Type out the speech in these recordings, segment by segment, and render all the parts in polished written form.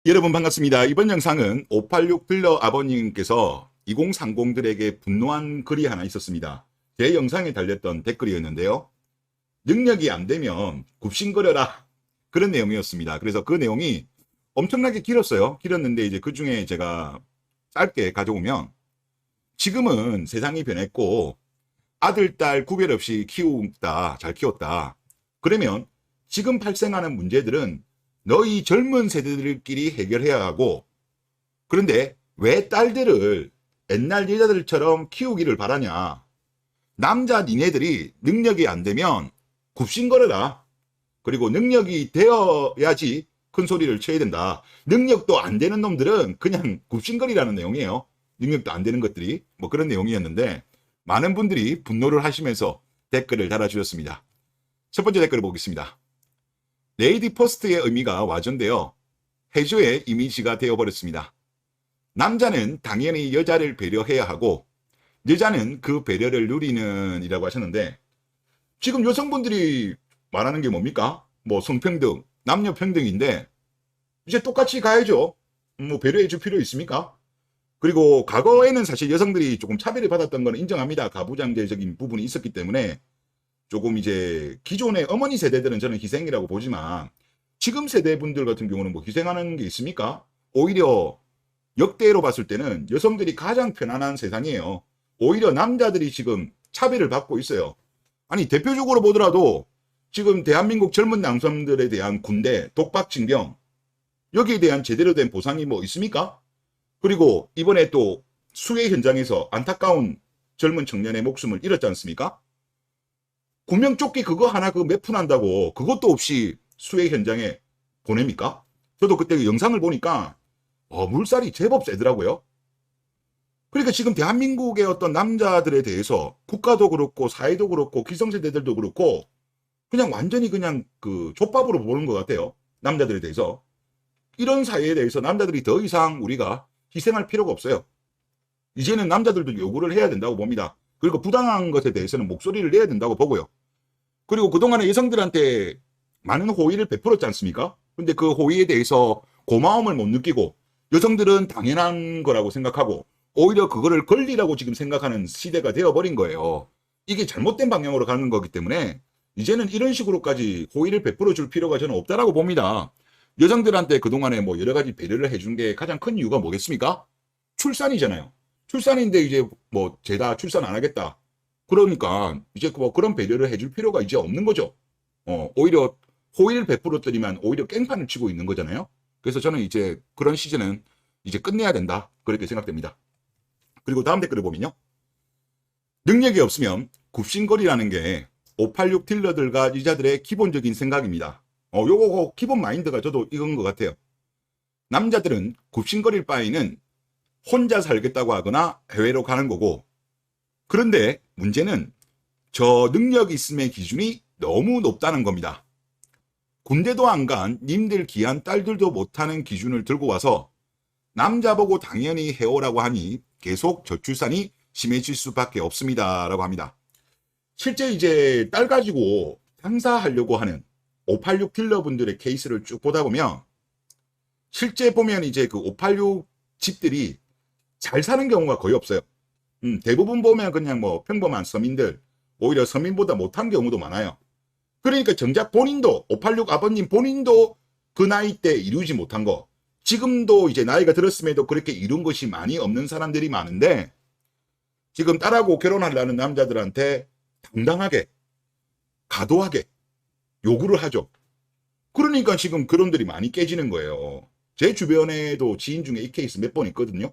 여러분 반갑습니다. 이번 영상은 586 빌러 아버님께서 2030들에게 분노한 글이 하나 있었습니다. 제 영상에 달렸던 댓글이었는데요. 능력이 안 되면 굽신거려라. 그런 내용이었습니다. 그래서 그 내용이 엄청나게 길었어요. 길었는데 이제 그 중에 제가 짧게 가져오면, 지금은 세상이 변했고 아들, 딸 구별 없이 키우다, 잘 키웠다. 그러면 지금 발생하는 문제들은 너희 젊은 세대들끼리 해결해야 하고, 그런데 왜 딸들을 옛날 여자들처럼 키우기를 바라냐. 남자 니네들이 능력이 안 되면 굽신거려라. 그리고 능력이 되어야지 큰 소리를 쳐야 된다. 능력도 안 되는 놈들은 그냥 굽신거리라는 내용이에요. 능력도 안 되는 것들이 뭐 그런 내용이었는데, 많은 분들이 분노를 하시면서 댓글을 달아주셨습니다. 첫 번째 댓글을 보겠습니다. 레이디 퍼스트의 의미가 와전되어 해조의 이미지가 되어버렸습니다. 남자는 당연히 여자를 배려해야 하고 여자는 그 배려를 누리는 이라고 하셨는데, 지금 여성분들이 말하는 게 뭡니까? 뭐 성평등, 남녀평등인데 이제 똑같이 가야죠. 뭐 배려해 줄 필요 있습니까? 그리고 과거에는 사실 여성들이 조금 차별을 받았던 건 인정합니다. 가부장제적인 부분이 있었기 때문에 조금 이제 기존의 어머니 세대들은 저는 희생이라고 보지만, 지금 세대분들 같은 경우는 뭐 희생하는 게 있습니까? 오히려 역대로 봤을 때는 여성들이 가장 편안한 세상이에요. 오히려 남자들이 지금 차별을 받고 있어요. 아니, 대표적으로 보더라도 지금 대한민국 젊은 남성들에 대한 군대, 독박징병, 여기에 대한 제대로 된 보상이 뭐 있습니까? 그리고 이번에 또 수해 현장에서 안타까운 젊은 청년의 목숨을 잃었지 않습니까? 구명조끼 그거 하나 그 몇 푼 한다고 그것도 없이 수해 현장에 보냅니까? 저도 그때 그 영상을 보니까 물살이 제법 세더라고요. 그러니까 지금 대한민국의 어떤 남자들에 대해서 국가도 그렇고 사회도 그렇고 기성세대들도 그렇고 그냥 완전히 그냥 그 족밥으로 보는 것 같아요. 남자들에 대해서. 이런 사회에 대해서 남자들이 더 이상 우리가 희생할 필요가 없어요. 이제는 남자들도 요구를 해야 된다고 봅니다. 그리고 부당한 것에 대해서는 목소리를 내야 된다고 보고요. 그리고 그동안에 여성들한테 많은 호의를 베풀었지 않습니까? 근데 그 호의에 대해서 고마움을 못 느끼고 여성들은 당연한 거라고 생각하고 오히려 그거를 권리라고 지금 생각하는 시대가 되어버린 거예요. 이게 잘못된 방향으로 가는 거기 때문에 이제는 이런 식으로까지 호의를 베풀어 줄 필요가 저는 없다라고 봅니다. 여성들한테 그동안에 뭐 여러 가지 배려를 해준 게 가장 큰 이유가 뭐겠습니까? 출산이잖아요. 출산인데 이제 뭐 죄다 출산 안 하겠다. 그러니까 이제 뭐 그런 배려를 해줄 필요가 이제 없는 거죠. 오히려 호의를 베풀었더니만 오히려 깽판을 치고 있는 거잖아요. 그래서 저는 이제 그런 시즌은 이제 끝내야 된다. 그렇게 생각됩니다. 그리고 다음 댓글을 보면요. 능력이 없으면 굽신거리라는 게 586 딜러들과 유저들의 기본적인 생각입니다. 요거 기본 마인드가 저도 이건 것 같아요. 남자들은 굽신거릴 바에는 혼자 살겠다고 하거나 해외로 가는 거고, 그런데 문제는 저 능력 있음의 기준이 너무 높다는 겁니다. 군대도 안 간 님들 귀한 딸들도 못하는 기준을 들고 와서 남자 보고 당연히 해오라고 하니 계속 저출산이 심해질 수밖에 없습니다. 라고 합니다. 실제 이제 딸 가지고 장사하려고 하는 586 딜러분들의 케이스를 쭉 보다 보면 실제 보면 이제 그 586 집들이 잘 사는 경우가 거의 없어요. 대부분 보면 그냥 뭐 평범한 서민들, 오히려 서민보다 못한 경우도 많아요. 그러니까 정작 본인도 586 아버님 본인도 그 나이 때 이루지 못한 거, 지금도 이제 나이가 들었음에도 그렇게 이룬 것이 많이 없는 사람들이 많은데, 지금 딸하고 결혼하려는 남자들한테 당당하게 과도하게 요구를 하죠. 그러니까 지금 그런들이 많이 깨지는 거예요. 제 주변에도 지인 중에 이 케이스 몇 번 있거든요.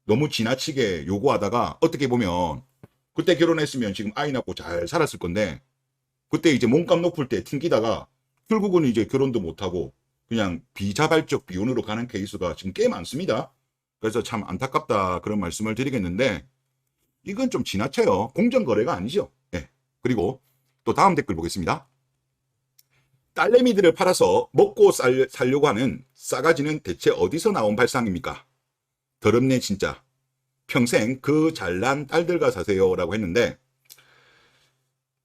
너무 지나치게 요구하다가 어떻게 보면 그때 결혼했으면 지금 아이 낳고 잘 살았을 건데, 그때 이제 몸값 높을 때 튕기다가 결국은 이제 결혼도 못하고 그냥 비자발적 비혼으로 가는 케이스가 지금 꽤 많습니다. 그래서 참 안타깝다 그런 말씀을 드리겠는데, 이건 좀 지나쳐요. 공정거래가 아니죠. 네. 그리고 또 다음 댓글 보겠습니다. 딸내미들을 팔아서 먹고 살려고 하는 싸가지는 대체 어디서 나온 발상입니까? 더럽네 진짜. 평생 그 잘난 딸들과 사세요 라고 했는데,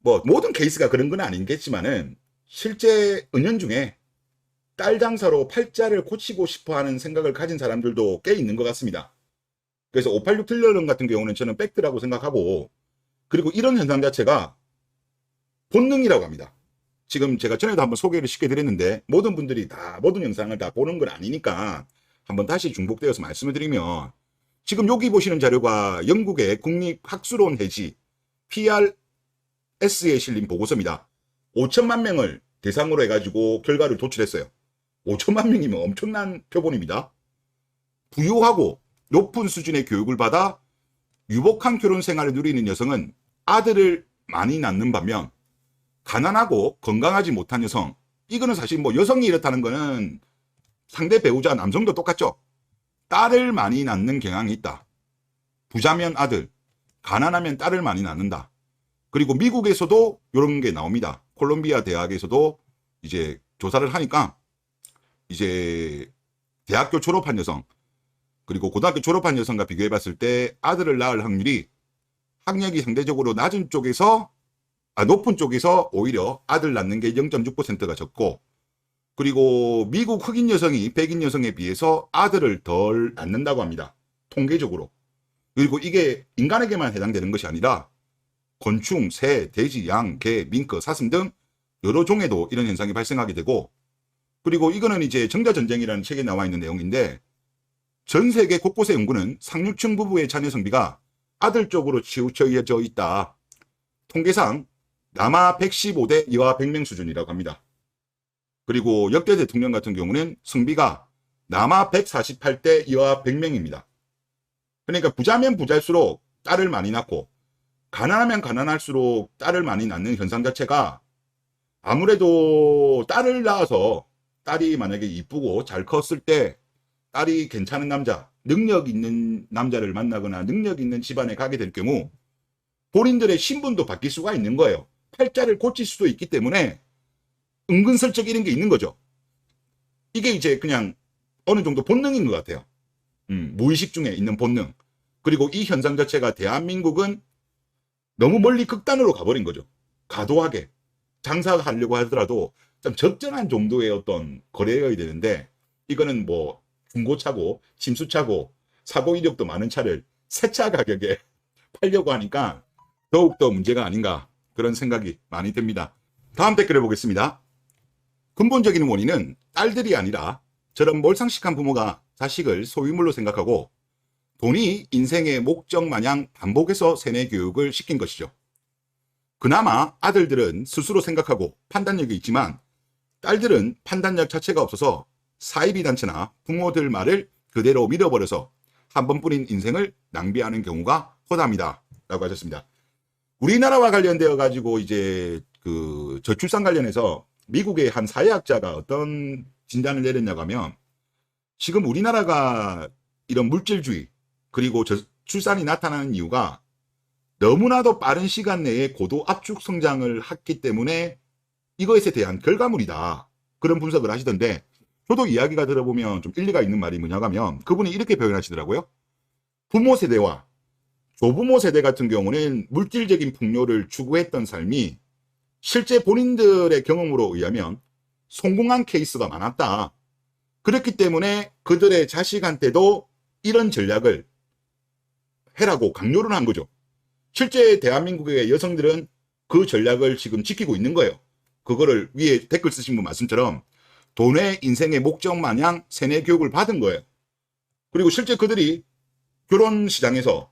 뭐 모든 케이스가 그런 건 아니겠지만은 실제 은연중에 딸 장사로 팔자를 고치고 싶어 하는 생각을 가진 사람들도 꽤 있는 것 같습니다. 그래서 586 틸러런 같은 경우는 저는 팩트라고 생각하고, 그리고 이런 현상 자체가 본능이라고 합니다. 지금 제가 전에도 한번 소개를 시켜드렸는데 모든 분들이 다 모든 영상을 다 보는 건 아니니까 한번 다시 중복되어서 말씀을 드리면, 지금 여기 보시는 자료가 영국의 국립학술원 회지 PRS에 실린 보고서입니다. 5천만 명을 대상으로 해가지고 결과를 도출했어요. 5천만 명이면 엄청난 표본입니다. 부유하고 높은 수준의 교육을 받아 유복한 결혼 생활을 누리는 여성은 아들을 많이 낳는 반면, 가난하고 건강하지 못한 여성, 이거는 사실 뭐 여성이 이렇다는 거는 상대 배우자 남성도 똑같죠. 딸을 많이 낳는 경향이 있다. 부자면 아들, 가난하면 딸을 많이 낳는다. 그리고 미국에서도 이런 게 나옵니다. 콜롬비아 대학에서도 이제 조사를 하니까 이제 대학교 졸업한 여성, 그리고 고등학교 졸업한 여성과 비교해 봤을 때 아들을 낳을 확률이 학력이 상대적으로 낮은 쪽에서, 높은 쪽에서 오히려 아들 낳는 게 0.6%가 적고, 그리고 미국 흑인 여성이 백인 여성에 비해서 아들을 덜 낳는다고 합니다. 통계적으로. 그리고 이게 인간에게만 해당되는 것이 아니라 곤충, 새, 돼지, 양, 개, 밍크, 사슴 등 여러 종에도 이런 현상이 발생하게 되고, 그리고 이거는 이제 정자전쟁이라는 책에 나와 있는 내용인데, 전 세계 곳곳의 연구는 상류층 부부의 자녀 성비가 아들 쪽으로 치우쳐져 있다. 통계상 남아 115대 여아 100명 수준이라고 합니다. 그리고 역대 대통령 같은 경우는 성비가 남아 148대 여아 100명입니다. 그러니까 부자면 부자일수록 딸을 많이 낳고, 가난하면 가난할수록 딸을 많이 낳는 현상 자체가, 아무래도 딸을 낳아서 딸이 만약에 이쁘고 잘 컸을 때 딸이 괜찮은 남자, 능력 있는 남자를 만나거나 능력 있는 집안에 가게 될 경우 본인들의 신분도 바뀔 수가 있는 거예요. 팔자를 고칠 수도 있기 때문에 은근슬쩍 이런 게 있는 거죠. 이게 이제 그냥 어느 정도 본능인 것 같아요. 무의식 중에 있는 본능. 그리고 이 현상 자체가 대한민국은 너무 멀리 극단으로 가버린 거죠. 과도하게 장사하려고 하더라도 좀 적절한 정도의 어떤 거래여야 되는데, 이거는 뭐 중고차고 침수차고 사고 이력도 많은 차를 새 차 가격에 팔려고 하니까 더욱더 문제가 아닌가, 그런 생각이 많이 듭니다. 다음 댓글을 보겠습니다. 근본적인 원인은 딸들이 아니라 저런 몰상식한 부모가 자식을 소유물로 생각하고 돈이 인생의 목적 마냥 반복해서 세뇌 교육을 시킨 것이죠. 그나마 아들들은 스스로 생각하고 판단력이 있지만 딸들은 판단력 자체가 없어서 사이비 단체나 부모들 말을 그대로 믿어버려서 한 번뿐인 인생을 낭비하는 경우가 허다합니다. 라고 하셨습니다. 우리나라와 관련되어 가지고 이제 그 저출산 관련해서 미국의 한 사회학자가 어떤 진단을 내렸냐고 하면, 지금 우리나라가 이런 물질주의 그리고 저출산이 나타나는 이유가 너무나도 빠른 시간 내에 고도 압축 성장을 했기 때문에 이것에 대한 결과물이다. 그런 분석을 하시던데, 저도 이야기가 들어보면 좀 일리가 있는 말이 뭐냐고 하면, 그분이 이렇게 표현하시더라고요. 부모 세대와 조부모 세대 같은 경우는 물질적인 풍요를 추구했던 삶이 실제 본인들의 경험으로 의하면 성공한 케이스가 많았다. 그렇기 때문에 그들의 자식한테도 이런 전략을 해라고 강요를 한 거죠. 실제 대한민국의 여성들은 그 전략을 지금 지키고 있는 거예요. 그거를 위에 댓글 쓰신 분 말씀처럼 돈의 인생의 목적 마냥 세뇌 교육을 받은 거예요. 그리고 실제 그들이 결혼 시장에서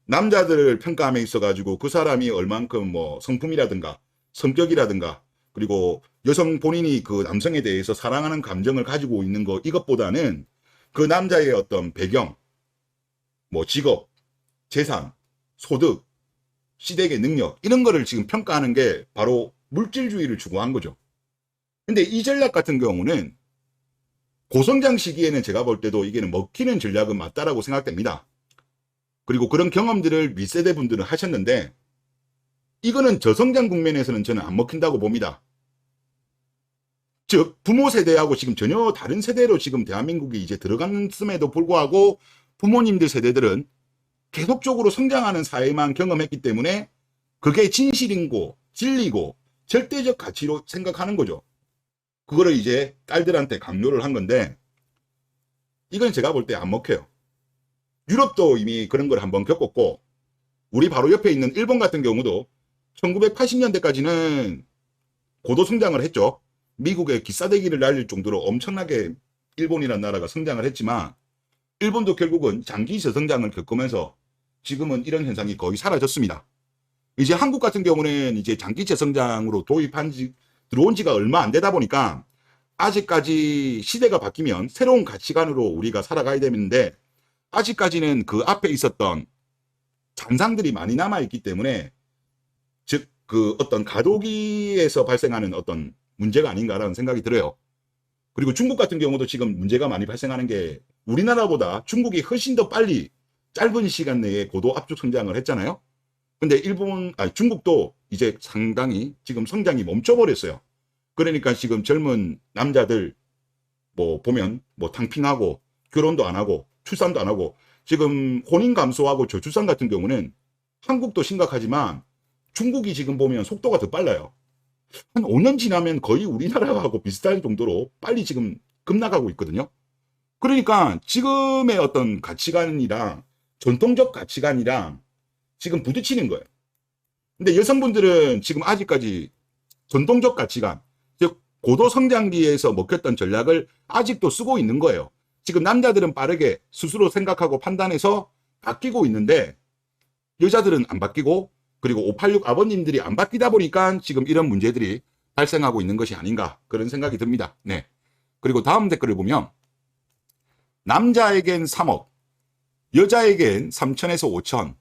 남자들을 평가함에 있어가지고 그 사람이 얼만큼 뭐 성품이라든가 성격이라든가, 그리고 여성 본인이 그 남성에 대해서 사랑하는 감정을 가지고 있는 거, 이것보다는 그 남자의 어떤 배경, 뭐 직업, 재산, 소득, 시댁의 능력, 이런 거를 지금 평가하는 게 바로 물질주의를 추구한 거죠. 근데 이 전략 같은 경우는 고성장 시기에는 제가 볼 때도 이게는 먹히는 전략은 맞다라고 생각됩니다. 그리고 그런 경험들을 윗세대 분들은 하셨는데, 이거는 저성장 국면에서는 저는 안 먹힌다고 봅니다. 즉 부모 세대하고 지금 전혀 다른 세대로 지금 대한민국이 이제 들어갔음에도 불구하고 부모님들 세대들은 계속적으로 성장하는 사회만 경험했기 때문에 그게 진실이고 진리고 절대적 가치로 생각하는 거죠. 그거를 이제 딸들한테 강요를 한 건데, 이건 제가 볼 때 안 먹혀요. 유럽도 이미 그런 걸 한번 겪었고, 우리 바로 옆에 있는 일본 같은 경우도 1980년대까지는 고도 성장을 했죠. 미국의 기싸대기를 날릴 정도로 엄청나게 일본이라는 나라가 성장을 했지만, 일본도 결국은 장기 저성장을 겪으면서 지금은 이런 현상이 거의 사라졌습니다. 이제 한국 같은 경우는 이제 장기 저성장으로 들어온 지가 얼마 안 되다 보니까 아직까지 시대가 바뀌면 새로운 가치관으로 우리가 살아가야 되는데, 아직까지는 그 앞에 있었던 잔상들이 많이 남아있기 때문에, 즉, 그 어떤 가도기에서 발생하는 어떤 문제가 아닌가라는 생각이 들어요. 그리고 중국 같은 경우도 지금 문제가 많이 발생하는 게, 우리나라보다 중국이 훨씬 더 빨리 짧은 시간 내에 고도 압축 성장을 했잖아요. 근데 중국도 이제 상당히 지금 성장이 멈춰버렸어요. 그러니까 지금 젊은 남자들 뭐 보면 뭐 탕핑하고 결혼도 안 하고 출산도 안 하고, 지금 혼인 감소하고 저출산 같은 경우는 한국도 심각하지만 중국이 지금 보면 속도가 더 빨라요. 한 5년 지나면 거의 우리나라하고 비슷할 정도로 빨리 지금 급락하고 있거든요. 그러니까 지금의 어떤 가치관이랑 전통적 가치관이랑 지금 부딪히는 거예요. 근데 여성분들은 지금 아직까지 전통적 가치관, 즉 고도 성장기에서 먹혔던 전략을 아직도 쓰고 있는 거예요. 지금 남자들은 빠르게 스스로 생각하고 판단해서 바뀌고 있는데, 여자들은 안 바뀌고, 그리고 586 아버님들이 안 바뀌다 보니까 지금 이런 문제들이 발생하고 있는 것이 아닌가, 그런 생각이 듭니다. 네. 그리고 다음 댓글을 보면, 남자에겐 3억, 여자에겐 3천에서 5천,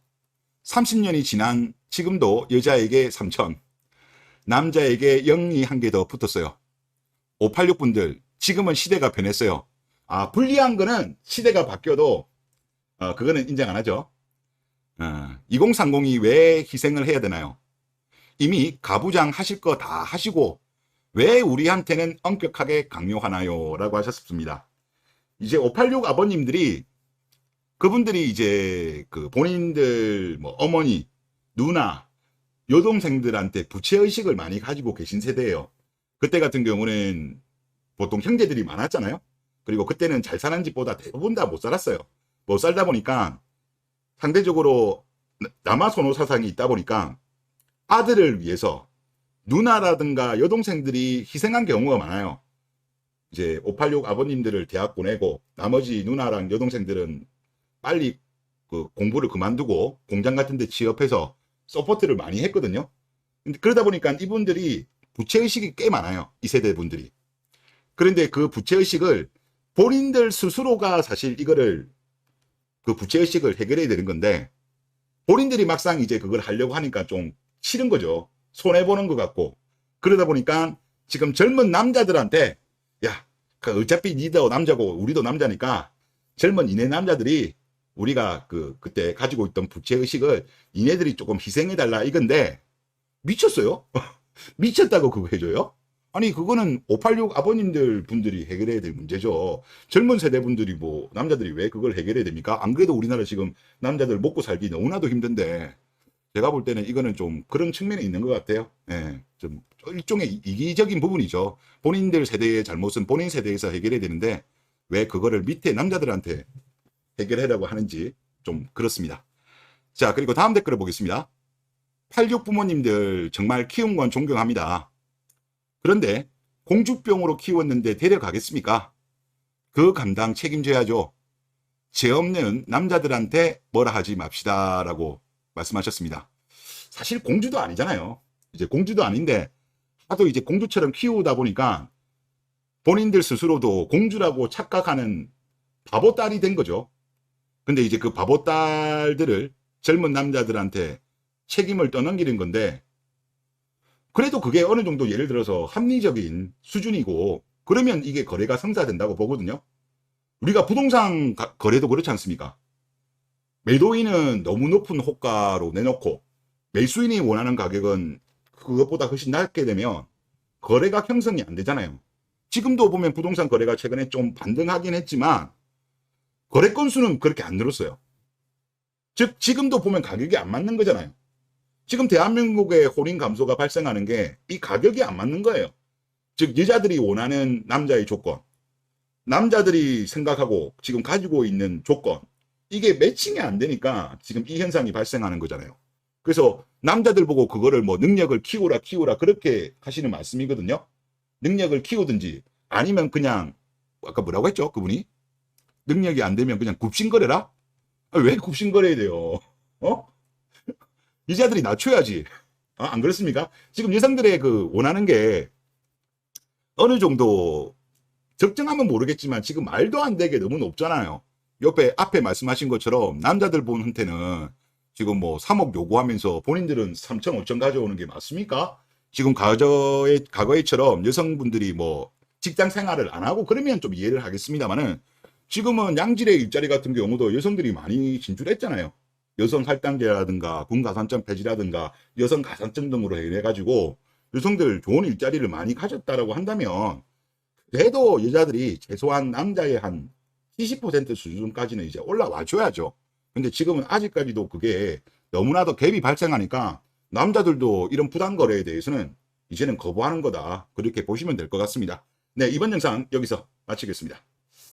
30년이 지난 지금도 여자에게 3천, 남자에게 0이 한 개 더 붙었어요. 586 분들, 지금은 시대가 변했어요. 불리한 거는 시대가 바뀌어도 그거는 인정 안 하죠. 2030이 왜 희생을 해야 되나요? 이미 가부장 하실 거 다 하시고 왜 우리한테는 엄격하게 강요하나요? 라고 하셨습니다. 이제 586 아버님들이, 그분들이 이제 그 본인들 뭐 어머니, 누나, 여동생들한테 부채의식을 많이 가지고 계신 세대예요. 그때 같은 경우는 보통 형제들이 많았잖아요. 그리고 그때는 잘 사는 집보다 대부분 다 못 살았어요. 못 살다 보니까 상대적으로 남아선호 사상이 있다 보니까 아들을 위해서 누나라든가 여동생들이 희생한 경우가 많아요. 이제 586 아버님들을 대학 보내고 나머지 누나랑 여동생들은 빨리 그 공부를 그만두고 공장 같은 데 취업해서 서포트를 많이 했거든요. 근데 그러다 보니까 이분들이 부채의식이 꽤 많아요. 이 세대 분들이. 그런데 그 부채의식을 본인들 스스로가 사실 이거를, 그 부채의식을 해결해야 되는 건데, 본인들이 막상 이제 그걸 하려고 하니까 좀 싫은 거죠. 손해보는 것 같고. 그러다 보니까 지금 젊은 남자들한테, 야, 그 어차피 니도 남자고 우리도 남자니까 젊은 이내 남자들이 우리가 그때 가지고 있던 부채의식을 이네들이 조금 희생해달라 이건데, 미쳤어요? 미쳤다고 그거 해줘요? 아니, 그거는 586 아버님들 분들이 해결해야 될 문제죠. 젊은 세대 분들이 뭐, 남자들이 왜 그걸 해결해야 됩니까? 안 그래도 우리나라 지금 남자들 먹고 살기 너무나도 힘든데, 제가 볼 때는 이거는 좀 그런 측면이 있는 것 같아요. 예, 좀 일종의 이기적인 부분이죠. 본인들 세대의 잘못은 본인 세대에서 해결해야 되는데, 왜 그거를 밑에 남자들한테 해결하려고 하는지 좀 그렇습니다. 자, 그리고 다음 댓글을 보겠습니다. 86 부모님들 정말 키운 건 존경합니다. 그런데 공주병으로 키웠는데 데려가겠습니까? 그 감당 책임져야죠. 죄 없는 남자들한테 뭐라 하지 맙시다 라고 말씀하셨습니다. 사실 공주도 아니잖아요. 이제 공주도 아닌데 하도 이제 공주처럼 키우다 보니까 본인들 스스로도 공주라고 착각하는 바보딸이 된 거죠. 근데 이제 그 바보딸들을 젊은 남자들한테 책임을 떠넘기는 건데, 그래도 그게 어느 정도 예를 들어서 합리적인 수준이고, 그러면 이게 거래가 성사된다고 보거든요. 우리가 부동산 거래도 그렇지 않습니까? 매도인은 너무 높은 호가로 내놓고 매수인이 원하는 가격은 그것보다 훨씬 낮게 되면 거래가 형성이 안 되잖아요. 지금도 보면 부동산 거래가 최근에 좀 반등하긴 했지만 거래 건수는 그렇게 안 늘었어요. 즉 지금도 보면 가격이 안 맞는 거잖아요. 지금 대한민국의 혼인 감소가 발생하는 게 이 가격이 안 맞는 거예요. 즉 여자들이 원하는 남자의 조건, 남자들이 생각하고 지금 가지고 있는 조건, 이게 매칭이 안 되니까 지금 이 현상이 발생하는 거잖아요. 그래서 남자들 보고 그거를 뭐 능력을 키우라 그렇게 하시는 말씀이거든요. 능력을 키우든지 아니면 그냥 아까 뭐라고 했죠? 그분이 능력이 안 되면 그냥 굽신거려라? 왜 굽신거려야 돼요? 어? 여자들이 낮춰야지. 안 그렇습니까? 지금 여성들의 그 원하는 게 어느 정도 적정하면 모르겠지만 지금 말도 안 되게 너무 높잖아요. 옆에 앞에 말씀하신 것처럼 남자들 분한테는 지금 뭐 3억 요구하면서 본인들은 3천 5천 가져오는 게 맞습니까? 지금 과거에처럼 여성분들이 뭐 직장 생활을 안 하고 그러면 좀 이해를 하겠습니다만은 지금은 양질의 일자리 같은 경우도 여성들이 많이 진출했잖아요. 여성 할당제라든가 군가산점 폐지라든가 여성 가산점 등으로 해가지고 여성들 좋은 일자리를 많이 가졌다라고 한다면 그래도 여자들이 최소한 남자의 한 70% 수준까지는 이제 올라와 줘야죠. 근데 지금은 아직까지도 그게 너무나도 갭이 발생하니까 남자들도 이런 부당 거래에 대해서는 이제는 거부하는 거다. 그렇게 보시면 될 것 같습니다. 네, 이번 영상 여기서 마치겠습니다.